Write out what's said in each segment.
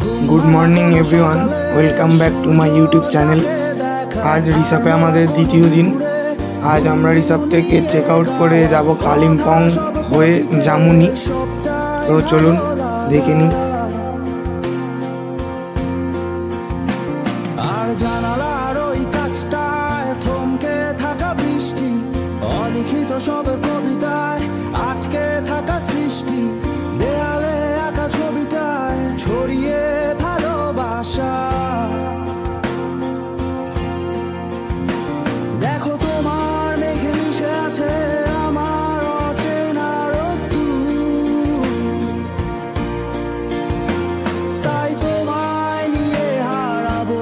Good morning everyone, welcome back to my YouTube channel. आज recipe हमारे द्वितीय दिन। आज আমরা রিসপ থেকে চেক আউট করে যাব কালিম্পং হয়ে জামুনি। তো চলুন দেখে নিই। আর জানালার ওই কাছটায় থমকে থাকা বৃষ্টি, অলিখিত সব কবিতায় আটকে থাকা সৃষ্টি, দেয়ালে আঁকা ছবিটায় ছড়িয়ে ভালোবাসা। দেখো তোমার মেঘে মিশে আছে আমার অচেনা রোদ্দুর, তাই তোমায় নিয়ে হারাবো।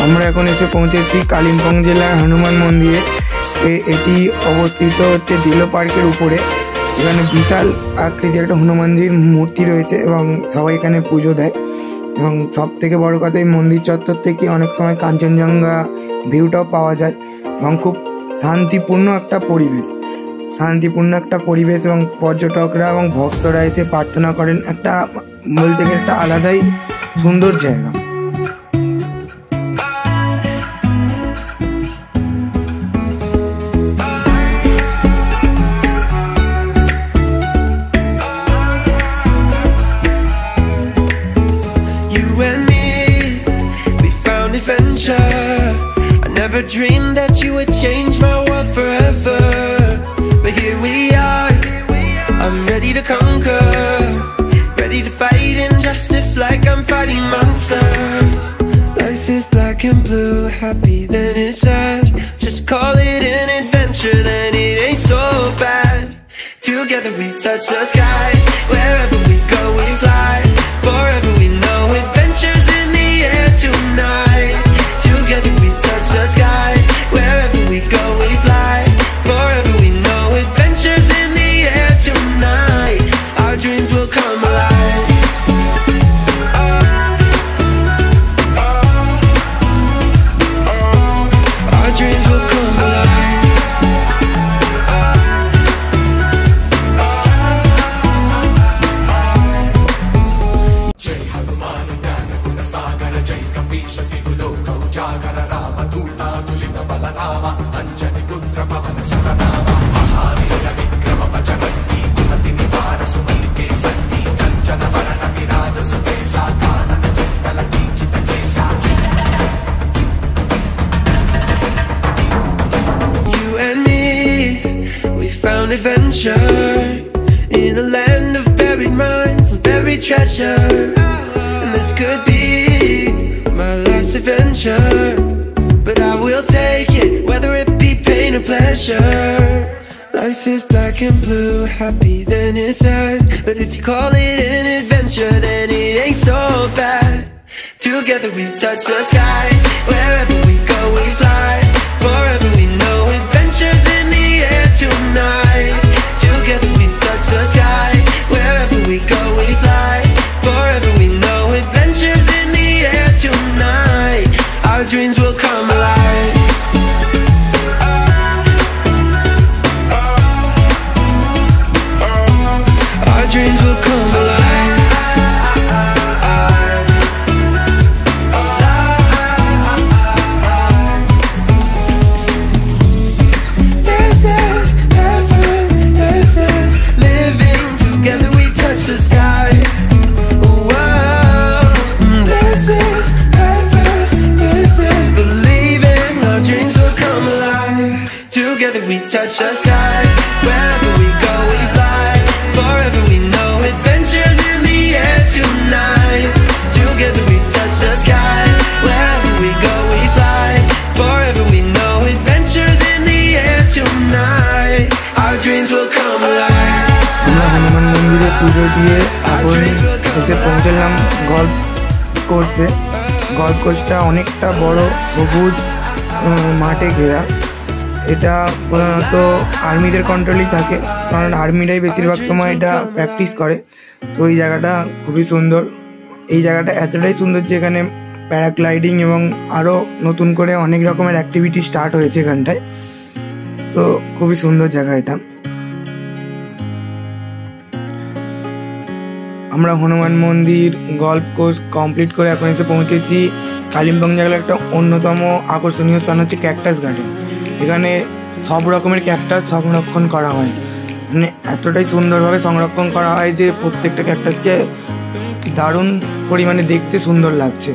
আমরা এখন এসে পৌঁছেছি কালিম্পং জেলার হনুমান মন্দিরে। এটি অবস্থিত হচ্ছে দিলো পার্কের উপরে। এখানে বিশাল আকৃতির একটা হনুমানজির মূর্তি রয়েছে এবং সবাই এখানে পুজো দেয়। এবং সব থেকে বড় কথা, এই মন্দির চত্বর থেকে অনেক সময় কাঞ্চনজঙ্ঘা ভিউটাও পাওয়া যায় এবং খুব শান্তিপূর্ণ একটা পরিবেশ এবং পর্যটকরা এবং ভক্তরা এসে প্রার্থনা করেন। একটা বলতে গেলে একটা আলাদাই সুন্দর জায়গা। I never dreamed that you would change my world forever, but here we are. I'm ready to conquer, ready to fight injustice like I'm fighting monsters. Life is black and blue, happy then it's sad. Just call it an adventure, then it ain't so bad. Together we touch the sky, wherever we go we fly. Forever we know adventures in the air tonight. Together we touch the sky, wherever we go we fly. Forever we know adventures on adventure in a land of buried mines and buried treasure. And this could be my last adventure, but I will take it, whether it be pain or pleasure. Life is black and blue, happy then it's sad, but if you call it an adventure, then it ain't so bad. Together we touch the sky, wherever we go we fly. Forever we know adventures in the air tonight. Together we touch the sky, wherever we go we fly. Forever we know adventures in the air tonight. Our dreams will come alive. Our dreams will come alive. The sky. Whoa. This is heaven. This is believing our dreams will come alive. Together we touch the sky. Wherever we go we fly. Forever we know adventures in the air tonight. Together we touch the sky. Wherever we go we fly. Forever we know adventures in the air tonight. Our dreams will come alive. আমরা হনুমান মন্দিরে পুজো দিয়ে এখন এসে পৌঁছলাম golf কোর্সে। Golf কোর্সটা অনেকটা বড় সবুজ মাঠে ঘেরা। এটা প্রধানত আর্মিদের কন্ট্রোলেই থাকে, কারণ আর্মিরাই বেশিরভাগ সময় এটা প্র্যাকটিস করে। তো এই জায়গাটা খুবই সুন্দর। এই জায়গাটা এতটাই সুন্দর যে এখানে প্যারাগ্লাইডিং এবং আরও নতুন করে অনেক রকমের অ্যাক্টিভিটি স্টার্ট হয়েছে এখানটায়। তো খুবই সুন্দর জায়গা এটা। আমরা হনুমান মন্দির গল্ফ কোর্স কমপ্লিট করে এখন এসে পৌঁছেছি কালিম্পং জেলার একটা অন্যতম আকর্ষণীয় স্থান হচ্ছে ক্যাকটাস গার্ডেন। এখানে সব রকমের ক্যাকটাস সংরক্ষণ করা হয়, মানে এতটাই সুন্দরভাবে সংরক্ষণ করা হয় যে প্রত্যেকটা ক্যাকটাসকে দারুণ পরিমাণে দেখতে সুন্দর লাগছে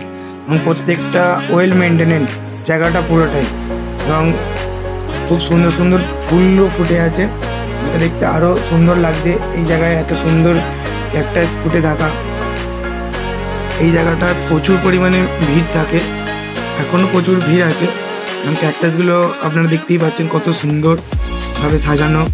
এবং প্রত্যেকটা ওয়েল মেনটেনেন্স জায়গাটা পুরোটাই, এবং খুব সুন্দর সুন্দর ফুলও ফুটে আছে, এটা দেখতে আরও সুন্দর লাগছে। এই জায়গায় এত সুন্দর ক্যাকটাস ফুটে থাকা, এই জায়গাটায় প্রচুর পরিমাণে ভিড় থাকে, এখনও প্রচুর ভিড় আছে। এবং ক্যাকটাসগুলো আপনারা দেখতেই পাচ্ছেন কত সুন্দরভাবে সাজানো।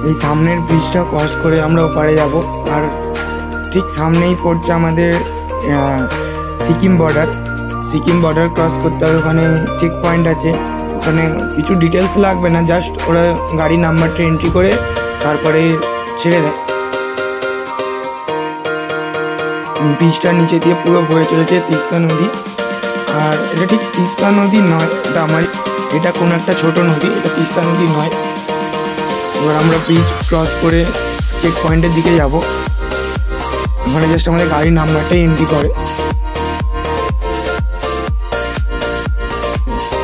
এই সামনের ব্রিজটা ক্রস করে আমরা ওপারে যাব। আর ঠিক সামনেই পড়ছে আমাদের সিকিম বর্ডার ক্রস করতে হবে। ওখানে চেক পয়েন্ট আছে, ওখানে কিছু ডিটেলস লাগবে না, জাস্ট ওরা গাড়ি নাম্বারটা এন্ট্রি করে তারপরে ছেড়ে দেয়। ব্রিজটার নিচে দিয়ে পুরো বয়ে চলেছে তিস্তা নদী। আর এটা ঠিক তিস্তা নদী নয়, এটা কোনো একটা ছোট নদী, এটা তিস্তা নদী নয়। এবার আমরা ব্রিজ ক্রস করে চেক পয়েন্টের দিকে যাব। ওখানে জাস্ট আমাদের গাড়ির নাম্বারটাই এন্ট্রি করে।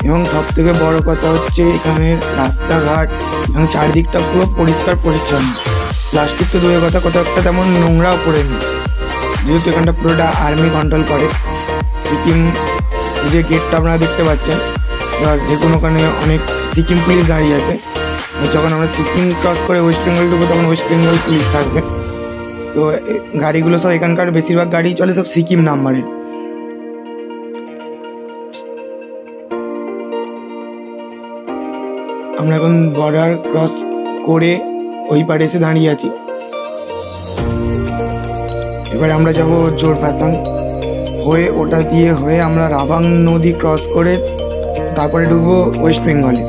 এবং সব থেকে বড় কথা হচ্ছে এখানে রাস্তাঘাট এবং চারিদিকটা পুরো পরিষ্কার পরিচ্ছন্ন। প্লাস্টিক তো দূরের কথা, কোথাও একটা তেমন নোংরাও পড়েনি, যেহেতু এখানটা পুরোটা আর্মি কন্ট্রোল করে। সিকিম যে গেটটা আপনারা দেখতে পাচ্ছেন, এবার দেখুন ওখানে অনেক সিকিম পুলিশ দাঁড়িয়ে আছে। যখন আমরা সিকিম ক্রস করে ওয়েস্ট বেঙ্গল ঢুকবো তখন ওয়েস্ট বেঙ্গল পুলিশ থাকবে। তো গাড়িগুলো সব এখানকার বেশিরভাগ গাড়ি চলে সব সিকিম নাম্বারের। আমরা এখন বর্ডার ক্রস করে ওই পারে এসে দাঁড়িয়ে আছি। এবার আমরা যাব জোরপাতাং হয়ে, ওটা দিয়ে হয়ে আমরা রাভাং নদী ক্রস করে তারপরে ঢুকবো ওয়েস্ট বেঙ্গলে।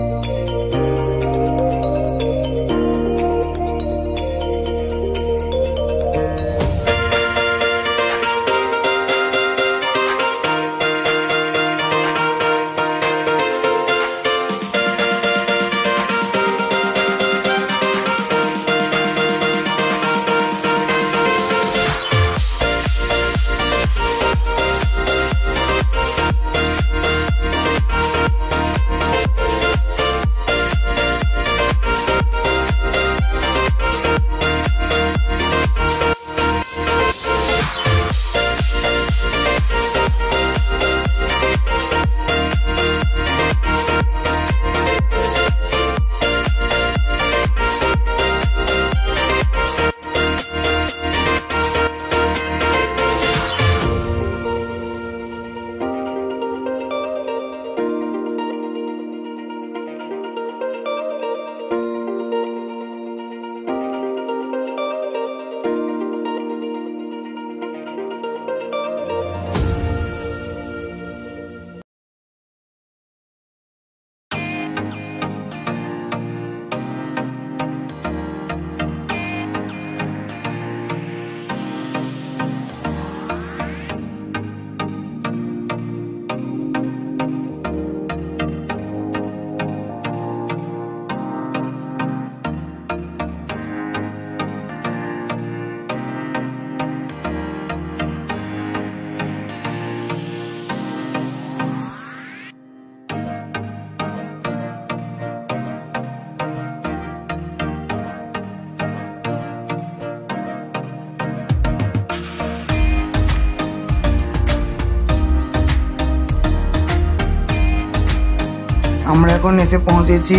আমরা এখন এসে পৌঁছেছি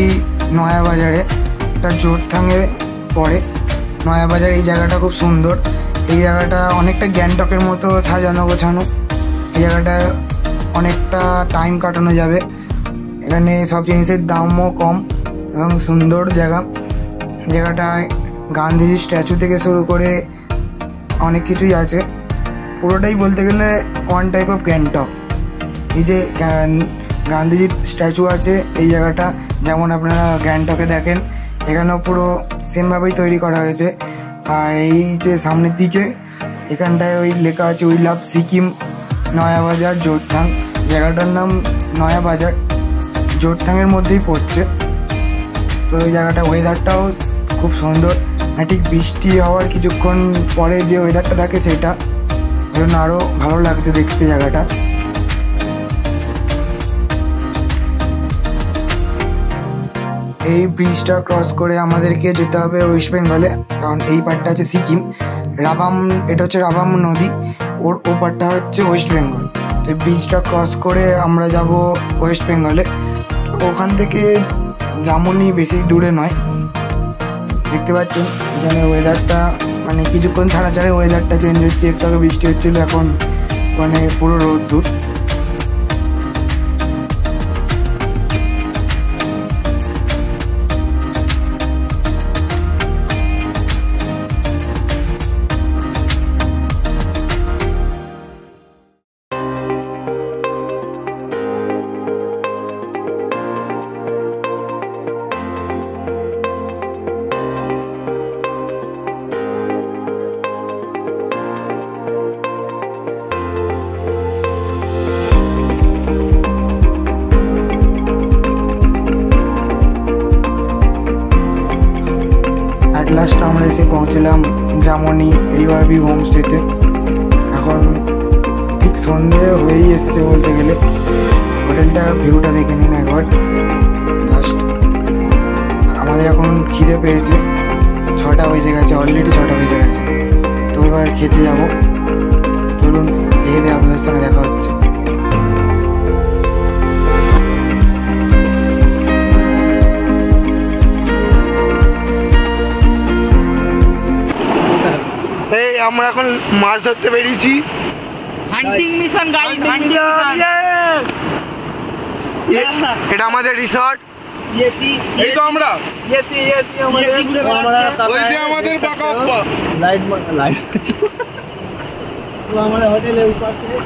নয়াবাজারে, এটা জোরথাংয়ে পড়ে। নয়াবাজার এই জায়গাটা খুব সুন্দর। এই জায়গাটা অনেকটা গ্যাংটকের মতো সাজানো গোছানো। এই জায়গাটা অনেকটা টাইম কাটানো যাবে। এখানে সব জিনিসের দামও কম এবং সুন্দর জায়গা। জায়গাটায় গান্ধীজির স্ট্যাচু থেকে শুরু করে অনেক কিছুই আছে। পুরোটাই বলতে গেলে ওয়ান টাইপ অফ গ্যাংটক। এই যে গান্ধীজির স্ট্যাচু আছে এই জায়গাটা, যেমন আপনারা গ্যাংটকে দেখেন, এখানেও পুরো সেমভাবেই তৈরি করা হয়েছে। আর এই যে সামনের দিকে এখানটায় ওই লেখা আছে উই লাভ সিকিম, নয়াবাজার জোরথাং। জায়গাটার নাম নয়াবাজার, জোরথাংয়ের মধ্যেই পড়ছে। তো এই জায়গাটা ওয়েদারটাও খুব সুন্দর। ঠিক বৃষ্টি হওয়ার কিছুক্ষণ পরে যে ওয়েদারটা থাকে সেটা ওই জন্য আরও ভালো লাগছে দেখতে জায়গাটা। এই ব্রিজটা ক্রস করে আমাদেরকে যেতে হবে ওয়েস্ট বেঙ্গলে, কারণ এই পার্টটা আছে সিকিম। এটা হচ্ছে রাভাম নদী, ওর ও পার্টটা হচ্ছে ওয়েস্ট বেঙ্গল। তো এই ব্রিজটা ক্রস করে আমরা যাব ওয়েস্ট বেঙ্গলে। ওখান থেকে জামুনি বেশি দূরে নয়। দেখতে পাচ্ছেন এখানে ওয়েদারটা মানে কিছুক্ষণ ছাড়া ছাড়া ওয়েদারটা চেঞ্জ হচ্ছে। একটু আগে বৃষ্টি হচ্ছিলো, এখন মানে পুরো রোদ্দুর। এলাম জামনি রিভার ভিউ হোমস্টেতে। এখন ঠিক সন্ধে হয়েই এসছে বলতে গেলে। হোটেলটার ভিউটা দেখে নিন একবার জাস্ট। আমাদের এখন খিদে পেয়েছে, 6টা বেজে গেছে, অলরেডি 6টা বেজে গেছে। তো এবার খেতে যাবো, চলুন খেয়ে দিয়ে আপনাদের সঙ্গে দেখা হচ্ছে। এই আমরা এখন মাছ ধরতে বেরিয়েছি। হান্টিং মিশন গাইস, এটা আমাদের রিসর্ট। এই তো আমরা আমাদের পাকা লাইট তো আমরা হোটেলে উপর থেকে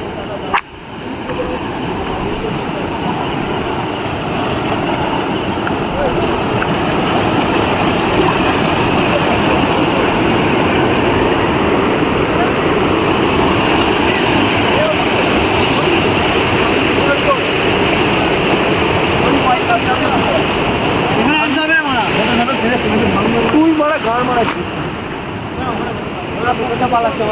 তুই মারা ঘর মারাচ্ছিস পালাচ্ছে